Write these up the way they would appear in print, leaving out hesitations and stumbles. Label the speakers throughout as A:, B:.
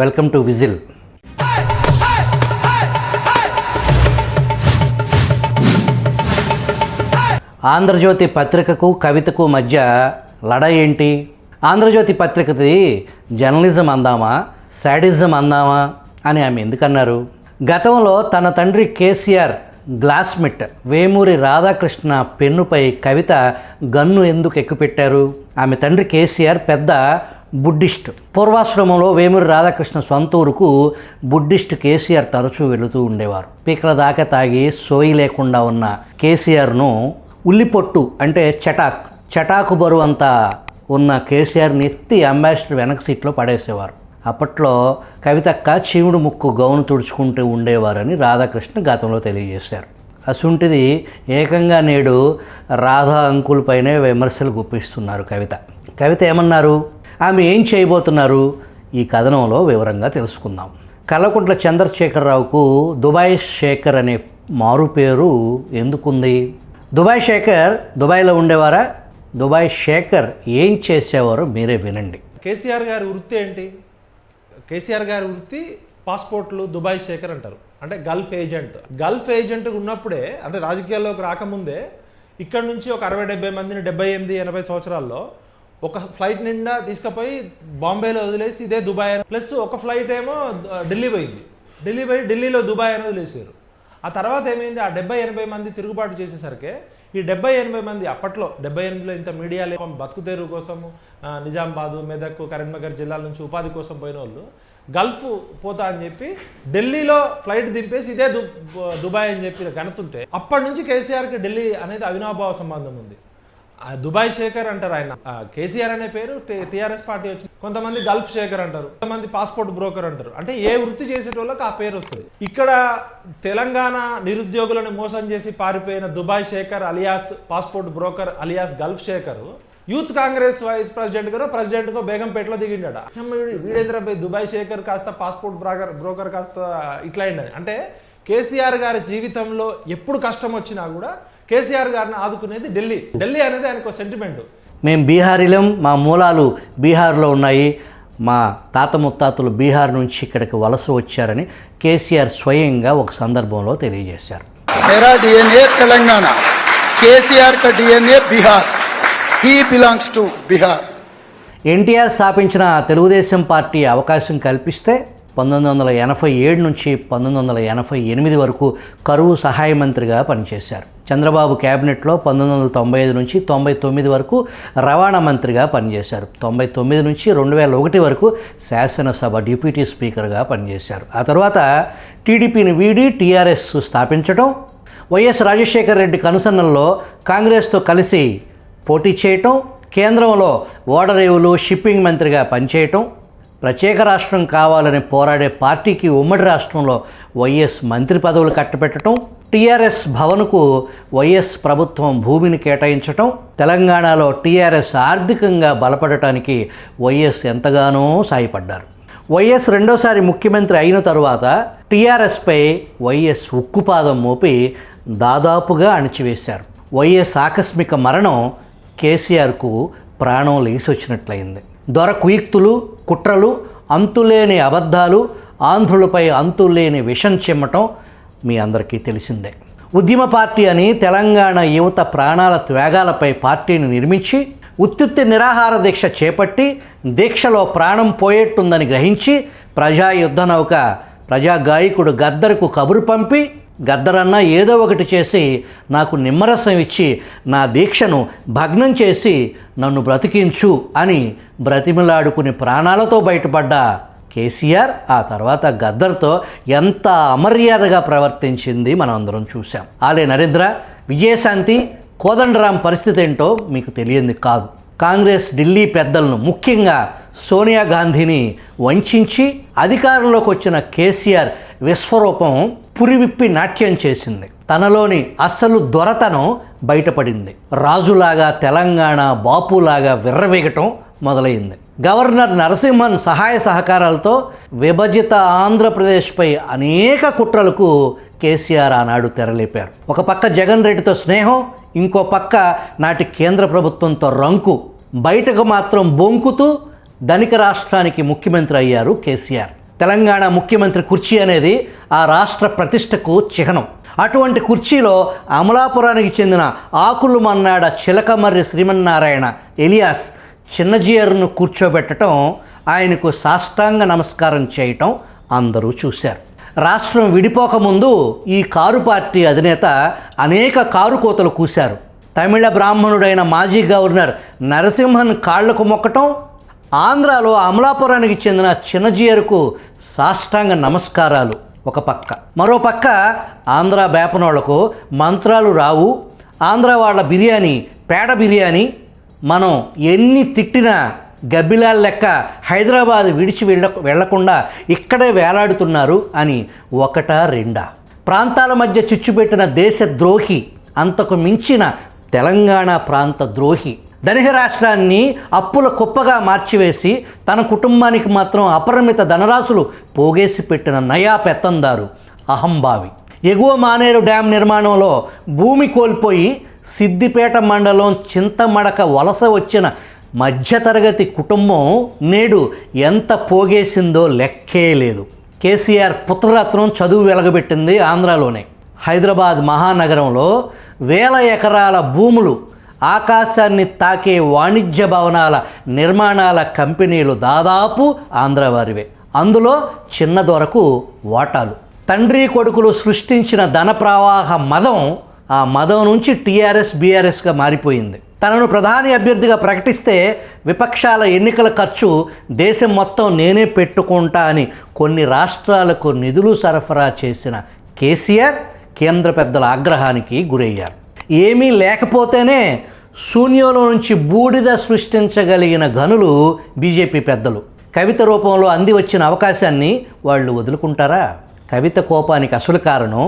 A: Welcome to whistle. Andhra Jyothi పత్రికకు కవితకు మధ్య లడ ఏంటి? ఆంధ్రజ్యోతి పత్రికది జర్నలిజం అందామా, సాడిజం అందామా అని ఆమె ఎందుకన్నారు? గతంలో తన తండ్రి కేసీఆర్ గ్లాస్మిట్ వేమూరి రాధాకృష్ణ పెన్నుపై కవిత గన్ను ఎందుకు ఎక్కుపెట్టారు? ఆమె తండ్రి కేసీఆర్ పెద్ద బుద్ధిస్ట్. పూర్వాశ్రమంలో వేమూరి రాధాకృష్ణ సొంత ఊరుకు బుద్ధిస్ట్ కేసీఆర్ తరచూ వెళుతూ ఉండేవారు. పీకల దాకా తాగి సోయి లేకుండా ఉన్న కేసీఆర్ను ఉల్లిపొట్టు అంటే చటాకు బరువు అంతా ఉన్న కేసీఆర్ని ఎత్తి అంబాసిడర్ వెనక సీట్లో పడేసేవారు. అప్పట్లో కవితక్క చీవుడు ముక్కు గౌను తుడుచుకుంటూ ఉండేవారని రాధాకృష్ణ గతంలో తెలియజేశారు. అసుంటిది ఏకంగా నేడు రాధా అంకుల్ పైనే విమర్శలు గుప్పిస్తున్నారు కవిత ఏమన్నారు? ఆమె ఏం చేయబోతున్నారు? ఈ కథనంలో వివరంగా తెలుసుకుందాం. కల్వకుంట్ల చంద్రశేఖరరావుకు దుబాయ్ శేఖర్ అనే మారు పేరు ఎందుకుంది? దుబాయ్లో ఉండేవారా? దుబాయ్ శేఖర్ ఏం చేసేవారో మీరే వినండి.
B: కేసీఆర్ గారి వృత్తి ఏంటి? కేసీఆర్ గారి వృత్తి పాస్పోర్ట్లు దుబాయ్ శేఖర్ అంటారు, అంటే గల్ఫ్ ఏజెంట్ ఉన్నప్పుడే, అంటే రాజకీయాల్లోకి రాకముందే ఇక్కడ నుంచి ఒక 60-70 మందిని 78-80 సంవత్సరాల్లో ఒక ఫ్లైట్ నిండా తీసుకుపోయి బాంబేలో వదిలేసి ఇదే దుబాయ్ ప్లస్ ఒక ఫ్లైట్ ఏమో ఢిల్లీ పోయింది. ఢిల్లీలో దుబాయ్ అని వదిలేసారు. ఆ తర్వాత ఏమైంది? ఆ 70-80 మంది తిరుగుబాటు చేసేసరికి ఈ 70-80 మంది అప్పట్లో 78లో ఇంత మీడియా బతుకుతెరువు కోసము నిజామాబాదు, మెదక్, కరీంనగర్ జిల్లాల నుంచి ఉపాధి కోసం పోయిన వాళ్ళు గల్ఫ్ పోతా అని చెప్పి ఢిల్లీలో ఫ్లైట్ దింపేసి ఇదే దుబాయ్ అని చెప్పి గణతుంటే అప్పటి నుంచి కేసీఆర్కి ఢిల్లీ అనేది అవినాభావ సంబంధం ఉంది. దుబాయ్ శేఖర్ అంటారు ఆయన. కేసీఆర్ అనే పేరు టీఆర్ఎస్ పార్టీ వచ్చింది. కొంతమంది గల్ఫ్ శేఖర్ అంటారు, కొంతమంది పాస్పోర్ట్ బ్రోకర్ అంటారు. అంటే ఏ వృత్తి చేసేటోళ్ళకి ఆ పేరు వస్తుంది. ఇక్కడ తెలంగాణ నిరుద్యోగులను మోసం చేసి పారిపోయిన Dubai Shekhar alias passport broker alias Gulf Shekhar youth Congress vice ప్రెసిడెంట్గా బేగంపేటలో దిగిండాడు. వీడేంద్ర దుబాయ్ శేఖర్ కాస్త పాస్పోర్ట్ బ్రోకర్ కాస్త ఇట్లా అయిందని. అంటే కేసీఆర్ గారి జీవితంలో ఎప్పుడు కష్టం వచ్చినా కూడా కేసీఆర్ గారిని ఆదుకునేది ఢిల్లీ అనేది ఆయనకు సెంటిమెంట్.
A: మేము బీహారీలం, మా మూలాలు బీహార్లో ఉన్నాయి, మా తాత ముత్తాతలు బీహార్ నుంచి ఇక్కడికి వలస వచ్చారని కేసీఆర్ స్వయంగా ఒక సందర్భంలో తెలియజేశారు.
C: मेरा डीएनए तेलंगाना, केसीआर का DNA Bihar, he belongs to Bihar.
A: NTR స్థాపించిన తెలుగుదేశం పార్టీ అవకాశం కల్పిస్తే 1987 నుంచి 1988 వరకు కరువు సహాయ మంత్రిగా పనిచేశారు. చంద్రబాబు క్యాబినెట్లో 1995 నుంచి 99 వరకు రవాణా మంత్రిగా పనిచేశారు. 99 నుంచి 2001 వరకు శాసనసభ డిప్యూటీ స్పీకర్గా పనిచేశారు. ఆ తర్వాత టీడీపీని వీడి టీఆర్ఎస్ స్థాపించడం, వైఎస్ రాజశేఖర రెడ్డి కనుసన్నల్లో కాంగ్రెస్తో కలిసి పోటీ చేయటం, కేంద్రంలో ఓడరేవులు షిప్పింగ్ మంత్రిగా పనిచేయటం, ప్రత్యేక రాష్ట్రం కావాలని పోరాడే పార్టీకి ఉమ్మడి రాష్ట్రంలో వైఎస్ మంత్రి పదవులు కట్టబెట్టడం, టీఆర్ఎస్ భవన్కు వైఎస్ ప్రభుత్వం భూమిని కేటాయించటం, తెలంగాణలో టీఆర్ఎస్ ఆర్థికంగా బలపడటానికి వైఎస్ ఎంతగానో సాయపడ్డారు. వైఎస్ రెండోసారి ముఖ్యమంత్రి అయిన తరువాత టీఆర్ఎస్పై వైఎస్ ఉక్కుపాదం మోపి దాదాపుగా అణిచివేశారు. వైఎస్ ఆకస్మిక మరణం కేసీఆర్కు ప్రాణం లేసొచ్చినట్లయింది. దొర కుయుక్తులు, కుట్రలు, అంతులేని అబద్ధాలు, ఆంధ్రులపై అంతులేని విషం చిమ్మటం మీ అందరికీ తెలిసిందే. ఉద్యమ పార్టీ అని తెలంగాణ యువత ప్రాణాల త్యాగాలపై పార్టీని నిర్మించి ఉత్తుత్తి నిరాహార దీక్ష చేపట్టి దీక్షలో ప్రాణం పోయేట్టుందని గ్రహించి ప్రజా యుద్ధ నౌక ప్రజా గాయకుడు గద్దర్కు కబురు పంపి, గద్దరన్న ఏదో ఒకటి చేసి నాకు నిమ్మరసం ఇచ్చి నా దీక్షను భగ్నం చేసి నన్ను బ్రతికించు అని బ్రతిమలాడుకుని ప్రాణాలతో బయటపడ్డ కేసీఆర్ ఆ తర్వాత గద్దర్తో ఎంత అమర్యాదగా ప్రవర్తించింది మనం అందరం చూసాం. ఆలే నరేంద్ర, విజయశాంతి, కోదండరాం పరిస్థితి ఏంటో మీకు తెలియంది కాదు. కాంగ్రెస్ ఢిల్లీ పెద్దలను, ముఖ్యంగా సోనియా గాంధీని వంచి అధికారంలోకి వచ్చిన కేసీఆర్ విశ్వరూపం పురివిప్పి నాట్యం చేసింది. తనలోని అసలు దొరతనం బయటపడింది. రాజులాగా తెలంగాణ బాపులాగా విర్రవీగటం మొదలైంది. గవర్నర్ నరసింహన్ సహాయ సహకారాలతో విభజిత ఆంధ్రప్రదేశ్పై అనేక కుట్రలకు కేసీఆర్ ఆనాడు తెరలేపారు. ఒక పక్క జగన్ రెడ్డితో స్నేహం, ఇంకో పక్క నాటి కేంద్ర ప్రభుత్వంతో రంకు. బయటకు మాత్రం బొంకుతూ ధనిక రాష్ట్రానికి ముఖ్యమంత్రి అయ్యారు కేసీఆర్. తెలంగాణ ముఖ్యమంత్రి కుర్చీ అనేది ఆ రాష్ట్ర ప్రతిష్టకు చిహ్నం. అటువంటి కుర్చీలో అమలాపురానికి చెందిన ఆకులు మన్నాడ చిలకమర్రి శ్రీమన్నారాయణ ఎలియాస్ చిన్నజీయర్ను కూర్చోబెట్టడం, ఆయనకు సాష్టాంగ నమస్కారం చేయటం అందరూ చూశారు. రాష్ట్రం విడిపోకముందు ఈ కారు పార్టీ అధినేత అనేక కారు కోతలు కూశారు. తమిళ బ్రాహ్మణుడైన మాజీ గవర్నర్ నరసింహన్ కాళ్లకు మొక్కటం, ఆంధ్రాలో అమలాపురానికి చెందిన చిన్నజీయర్కు సాష్టాంగ నమస్కారాలు ఒక పక్క. మరో పక్క ఆంధ్ర బేపనోళ్లకు మంత్రాలు రావు, ఆంధ్ర వాళ్ళ బిర్యానీ పేడ బిర్యానీ, మనం ఎన్ని తిట్టినా గబ్బిలాల లెక్క హైదరాబాద్ విడిచి వెళ్లకుండా ఇక్కడే వేలాడుతున్నారు అని ఒకటా రెండా. ప్రాంతాల మధ్య చిచ్చుపెట్టిన దేశ ద్రోహి, అంతకు మించిన తెలంగాణ ప్రాంత ద్రోహి. ధనిక రాష్ట్రాన్ని అప్పుల కుప్పగా మార్చివేసి తన కుటుంబానికి మాత్రం అపరిమిత ధనరాశులు పోగేసి పెట్టిన నయా పెత్తందారు, అహంభావి. ఎగువ మానేరు డ్యాం నిర్మాణంలో భూమి కోల్పోయి సిద్దిపేట మండలం చింతమడక వలస వచ్చిన మధ్యతరగతి కుటుంబం నేడు ఎంత పోగేసిందో లెక్కే లేదు. కేసీఆర్ పుత్రరత్నం చదువు వెలగబెట్టింది ఆంధ్రాలోనే. హైదరాబాద్ మహానగరంలో వేల ఎకరాల భూములు, ఆకాశాన్ని తాకే వాణిజ్య భవనాల నిర్మాణాల కంపెనీలు దాదాపు ఆంధ్రవారివే. అందులో చిన్న దొరకు వాటాలు. తండ్రి కొడుకులు సృష్టించిన ధన ప్రవాహ మదం, ఆ మదం నుంచి టీఆర్ఎస్ బీఆర్ఎస్గా మారిపోయింది. తనను ప్రధాని అభ్యర్థిగా ప్రకటిస్తే విపక్షాల ఎన్నికల ఖర్చు దేశం మొత్తం నేనే పెట్టుకుంటా అని కొన్ని రాష్ట్రాలకు నిధులు సరఫరా చేసిన కేసీఆర్ కేంద్ర పెద్దల ఆగ్రహానికి గురయ్యారు. ఏమీ లేకపోతేనే శూన్యంలో నుంచి బూడిద సృష్టించగలిగిన ఘనులు బీజేపీ పెద్దలు. కవిత రూపంలో అంది వచ్చిన అవకాశాన్ని వాళ్ళు వదులుకుంటారా? కవిత కోపానికి అసలు కారణం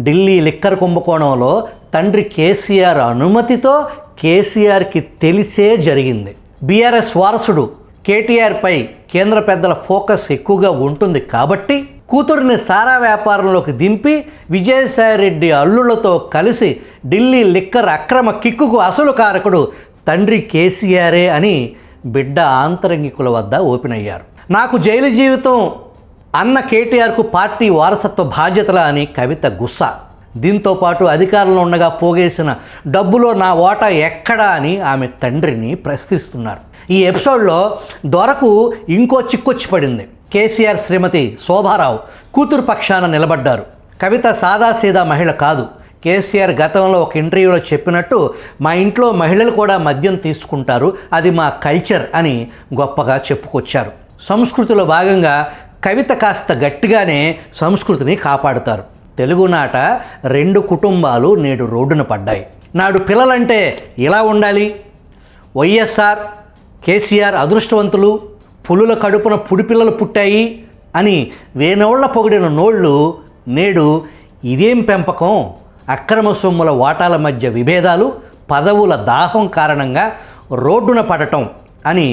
A: ఢిల్లీ లిక్కర్ కుంభకోణంలో తండ్రి కేసీఆర్ అనుమతితో కేసీఆర్కి తెలిసే జరిగింది. బీఆర్ఎస్ వారసుడు కేటీఆర్పై కేంద్ర పెద్దల ఫోకస్ ఎక్కువగా ఉంటుంది కాబట్టి కూతురిని సారా వ్యాపారంలోకి దింపి విజయసాయిరెడ్డి అల్లుళ్లతో కలిసి ఢిల్లీ లిక్కర్ అక్రమ కిక్కుకు అసలు కారకుడు తండ్రి కేసీఆరే అని బిడ్డ ఆంతరంగికుల వద్ద ఓపెన్ అయ్యారు. నాకు జైలు జీవితం అన్న కేటీఆర్కు పార్టీ వారసత్వ బాధ్యతల అని కవిత గుస్స. దీంతో పాటు అధికారంలో ఉండగా పోగేసిన డబ్బులో నా ఓటా ఎక్కడా అని ఆమె తండ్రిని ప్రశ్నిస్తున్నారు. ఈ ఎపిసోడ్లో దొరకు ఇంకో చిక్కొచ్చి పడింది. కేసీఆర్ శ్రీమతి శోభారావు కూతురు పక్షాన నిలబడ్డారు. కవిత సాదాసీదా మహిళ కాదు. కేసీఆర్ గతంలో ఒక ఇంటర్వ్యూలో చెప్పినట్టు మా ఇంట్లో మహిళలు కూడా మద్యం తీసుకుంటారు, అది మా కల్చర్ అని గొప్పగా చెప్పుకొచ్చారు. సంస్కృతిలో భాగంగా కవిత కాస్త గట్టిగానే సంస్కృతిని కాపాడుతారు. తెలుగునాట 2 కుటుంబాలు నేడు రోడ్డున పడ్డాయి. నాడు పిల్లలంటే ఇలా ఉండాలి, వైఎస్ఆర్ కేసీఆర్ అదృష్టవంతులు, పులుల కడుపున పుడిపిల్లలు పుట్టాయి అని వేనోళ్ల పొగిడిన నోళ్ళు నేడు ఇదేం పెంపకం, అక్రమ సొమ్ముల వాటాల మధ్య విభేదాలు, పదవుల దాహం కారణంగా రోడ్డున పడటం అని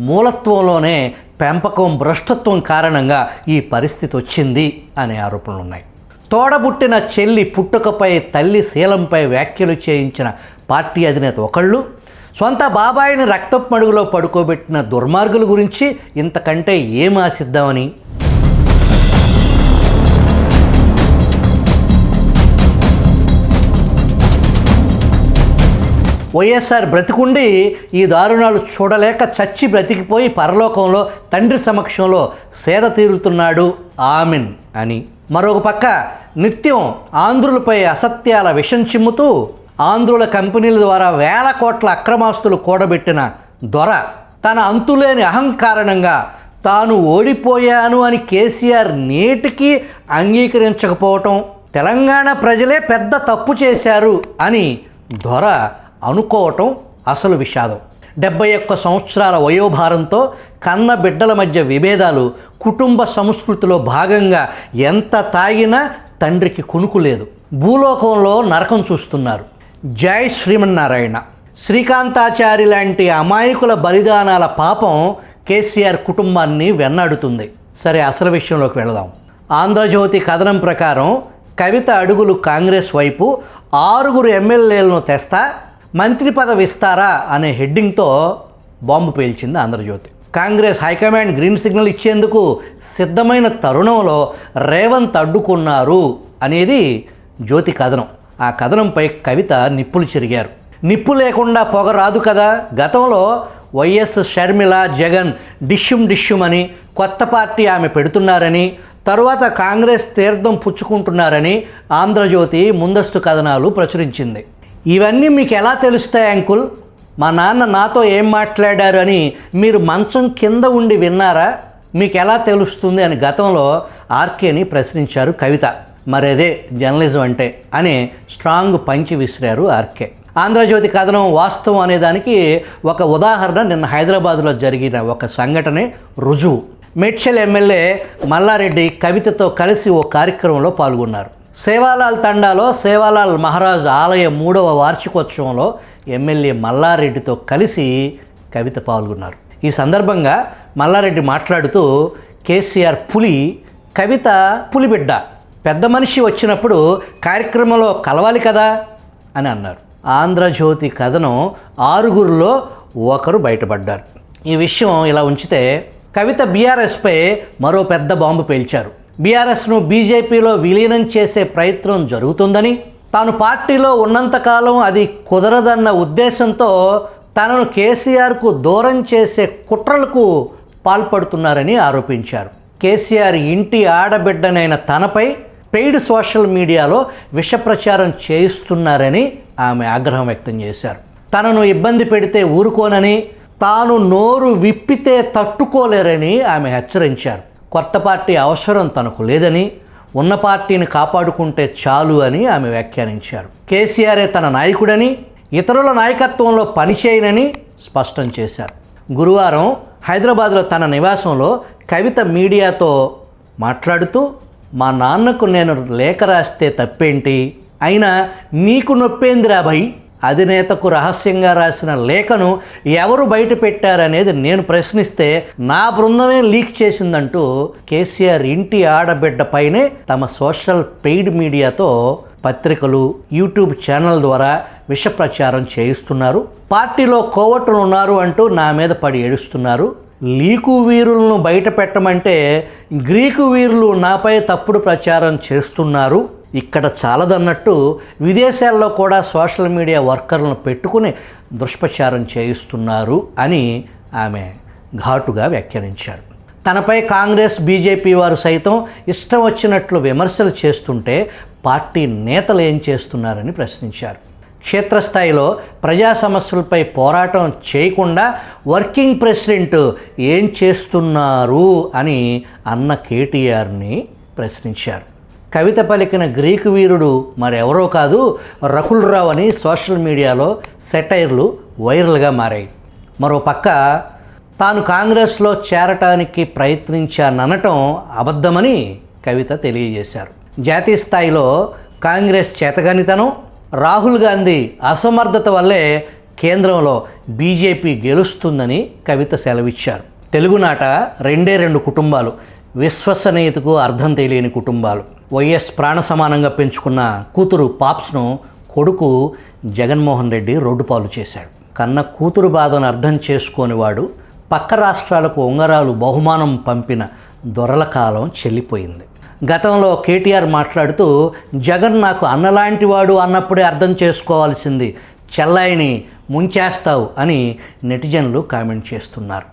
A: మూలత్వంలోనే పెంపకం భ్రష్టత్వం కారణంగా ఈ పరిస్థితి వచ్చింది అనే ఆరోపణలు ఉన్నాయి. తోడబుట్టిన చెల్లి పుట్టుకపై తల్లి శీలంపై వ్యాఖ్యలు చేయించిన పార్టీ అధినేత ఒకళ్ళు, సొంత బాబాయిని రక్తపు మడుగులో పడుకోబెట్టిన దుర్మార్గుల గురించి ఇంతకంటే ఏం ఆశిద్దామని. వైఎస్ఆర్ బ్రతికుండి ఈ దారుణాలు చూడలేక చచ్చి బ్రతికిపోయి పరలోకంలో తండ్రి సమక్షంలో సేద తీరుతున్నాడు ఆమెన్ అని. మరొక పక్క నిత్యం ఆంధ్రులపై అసత్యాల విషం చిమ్ముతూ ఆంధ్రుల కంపెనీల ద్వారా వేల కోట్ల అక్రమాస్తులు కూడబెట్టిన దొర తన అంతులేని అహంకారణంగా తాను ఓడిపోయాను అని కేసీఆర్ నేటికి అంగీకరించకపోవటం, తెలంగాణ ప్రజలే పెద్ద తప్పు చేశారు అని దొర అనుకోవటం అసలు విషాదం. 71 సంవత్సరాల వయోభారంతో కన్న బిడ్డల మధ్య విభేదాలు, కుటుంబ సంస్కృతిలో భాగంగా ఎంత తాగినా తండ్రికి కునుకు లేదు. భూలోకంలో నరకం చూస్తున్నారు. జై శ్రీమన్నారాయణ. శ్రీకాంతాచారి లాంటి అమాయకుల బలిదానాల పాపం కేసీఆర్ కుటుంబాన్ని వెన్నాడుతుంది. సరే, అసలు విషయంలోకి వెళదాం. ఆంధ్రజ్యోతి కథనం ప్రకారం కవిత అడుగులు కాంగ్రెస్ వైపు, 6 ఎమ్మెల్యేలను తెస్తా, మంత్రి పదవి ఇస్తారా అనే హెడ్డింగ్తో బాంబు పేల్చింది Andhra Jyothy. Congress high command green signal ఇచ్చేందుకు సిద్ధమైన తరుణంలో రేవంత్ అడ్డుకున్నారు అనేది జ్యోతి కథనం. ఆ కథనంపై కవిత నిప్పులు చెరిగారు. నిప్పు లేకుండా పొగ రాదు కదా. గతంలో వైఎస్ షర్మిల జగన్ డిష్యుమ్ అని కొత్త పార్టీ ఆమె పెడుతున్నారని, తరువాత కాంగ్రెస్ తీర్థం పుచ్చుకుంటున్నారని ఆంధ్రజ్యోతి ముందస్తు కథనాలు ప్రచురించింది. ఇవన్నీ మీకు ఎలా తెలుస్తాయి అంకుల్? మా నాన్న నాతో ఏం మాట్లాడారు అని మీరు మంచం కింద ఉండి విన్నారా? మీకు ఎలా తెలుస్తుంది అని గతంలో ఆర్కేని ప్రశ్నించారు కవిత. మరదే జర్నలిజం అంటే అని స్ట్రాంగ్ పంచి విసిరారు ఆర్కే. ఆంధ్రజ్యోతి కథనం వాస్తవం అనేదానికి ఒక ఉదాహరణ నిన్న హైదరాబాద్లో జరిగిన ఒక సంఘటనే రుజువు. మేడ్చల్ ఎమ్మెల్యే మల్లారెడ్డి కవితతో కలిసి ఓ కార్యక్రమంలో పాల్గొన్నారు. సేవాలాల్ తండాలో సేవాలాల్ మహారాజ్ ఆలయ 3వ వార్షికోత్సవంలో ఎమ్మెల్యే మల్లారెడ్డితో కలిసి కవిత పాల్గొన్నారు. ఈ సందర్భంగా మల్లారెడ్డి మాట్లాడుతూ కేసీఆర్ పులి, కవిత పులిబిడ్డ, పెద్ద మనిషి వచ్చినప్పుడు కార్యక్రమంలో కలవాలి కదా అని అన్నారు. ఆంధ్రజ్యోతి కథనం 6గురిలో ఒకరు బయటపడ్డారు. ఈ విషయం ఇలా ఉంచితే కవిత బీఆర్ఎస్పై మరో పెద్ద బాంబు పేల్చారు. బీఆర్ఎస్ను బీజేపీలో విలీనం చేసే ప్రయత్నం జరుగుతుందని, తాను పార్టీలో ఉన్నంతకాలం అది కుదరదన్న ఉద్దేశంతో తనను కేసీఆర్కు దూరం చేసే కుట్రలకు పాల్పడుతున్నారని ఆరోపించారు. కేసీఆర్ ఇంటి ఆడబిడ్డనైన తనపై పెయిడ్ సోషల్ మీడియాలో విషప్రచారం చేయిస్తున్నారని ఆమె ఆగ్రహం వ్యక్తం చేశారు. తనను ఇబ్బంది పెడితే ఊరుకోనని, తాను నోరు విప్పితే తట్టుకోలేరని ఆమె హెచ్చరించారు. కొత్త పార్టీ అవసరం తనకు లేదని, ఉన్న పార్టీని కాపాడుకుంటే చాలు అని ఆమె వ్యాఖ్యానించారు. కేసీఆరే తన నాయకుడని, ఇతరుల నాయకత్వంలో పనిచేయనని స్పష్టం చేశారు. గురువారం హైదరాబాద్లో తన నివాసంలో కవిత మీడియాతో మాట్లాడుతూ, మా నాన్నకు నేను లేఖ రాస్తే తప్పేంటి, అయినా నీకు నొప్పేందిరా భయ్, అధినేతకు రహస్యంగా రాసిన లేఖను ఎవరు బయట పెట్టారనేది నేను ప్రశ్నిస్తే నా బృందమే లీక్ చేసిందంటూ కేసీఆర్ ఇంటి ఆడబిడ్డపైనే తమ సోషల్ పెయిడ్ మీడియాతో పత్రికలు, యూట్యూబ్ ఛానల్ ద్వారా విష ప్రచారం చేయిస్తున్నారు. పార్టీలో కోవట్టులు ఉన్నారు అంటూ నా మీద పడి ఏడుస్తున్నారు. లీకు వీరులను బయట పెట్టమంటే గ్రీకు వీరులు నాపై తప్పుడు ప్రచారం చేస్తున్నారు. ఇక్కడ చాలదన్నట్టు విదేశాల్లో కూడా సోషల్ మీడియా వర్కర్లను పెట్టుకుని దుష్ప్రచారం చేయిస్తున్నారు అని ఆమె ఘాటుగా వ్యాఖ్యానించారు. తనపై కాంగ్రెస్, బీజేపీ వారు సైతం ఇష్టం వచ్చినట్లు విమర్శలు చేస్తుంటే పార్టీ నేతలు ఏం చేస్తున్నారని ప్రశ్నించారు. క్షేత్రస్థాయిలో ప్రజా సమస్యలపై పోరాటం చేయకుండా వర్కింగ్ ప్రెసిడెంట్ ఏం చేస్తున్నారు అని అన్న కేటీఆర్ని ప్రశ్నించారు. కవిత పలికిన గ్రీకు వీరుడు మరెవరో కాదు, రకుల్ రావు అని సోషల్ మీడియాలో సెటైర్లు వైరల్గా మారాయి. మరోపక్క తాను కాంగ్రెస్లో చేరటానికి ప్రయత్నించాననటం అబద్ధమని కవిత తెలియజేశారు. జాతీయ స్థాయిలో కాంగ్రెస్ చేతగానితనం, రాహుల్ గాంధీ అసమర్థత వల్లే కేంద్రంలో బీజేపీ గెలుస్తుందని కవిత సెలవిచ్చారు. తెలుగునాట 2 కుటుంబాలు, విశ్వసనీయతకు అర్థం తెలియని కుటుంబాలు. వైఎస్ ప్రాణ సమానంగా పెంచుకున్న కూతురు పాప్స్ను కొడుకు జగన్మోహన్ రెడ్డి రోడ్డుపాలు చేశాడు. కన్న కూతురు బాధను అర్థం చేసుకోనివాడు పక్క రాష్ట్రాలకు ఉంగరాలు బహుమానం పంపిన దొరల కాలం చెల్లిపోయింది. గతంలో కేటీఆర్ మాట్లాడుతూ, జగన్ నాకు అన్నలాంటి వాడు అన్నప్పుడే అర్థం చేసుకోవాల్సింది, చెల్లాయిని ముంచేస్తావు అని నెటిజన్లు కామెంట్ చేస్తున్నారు.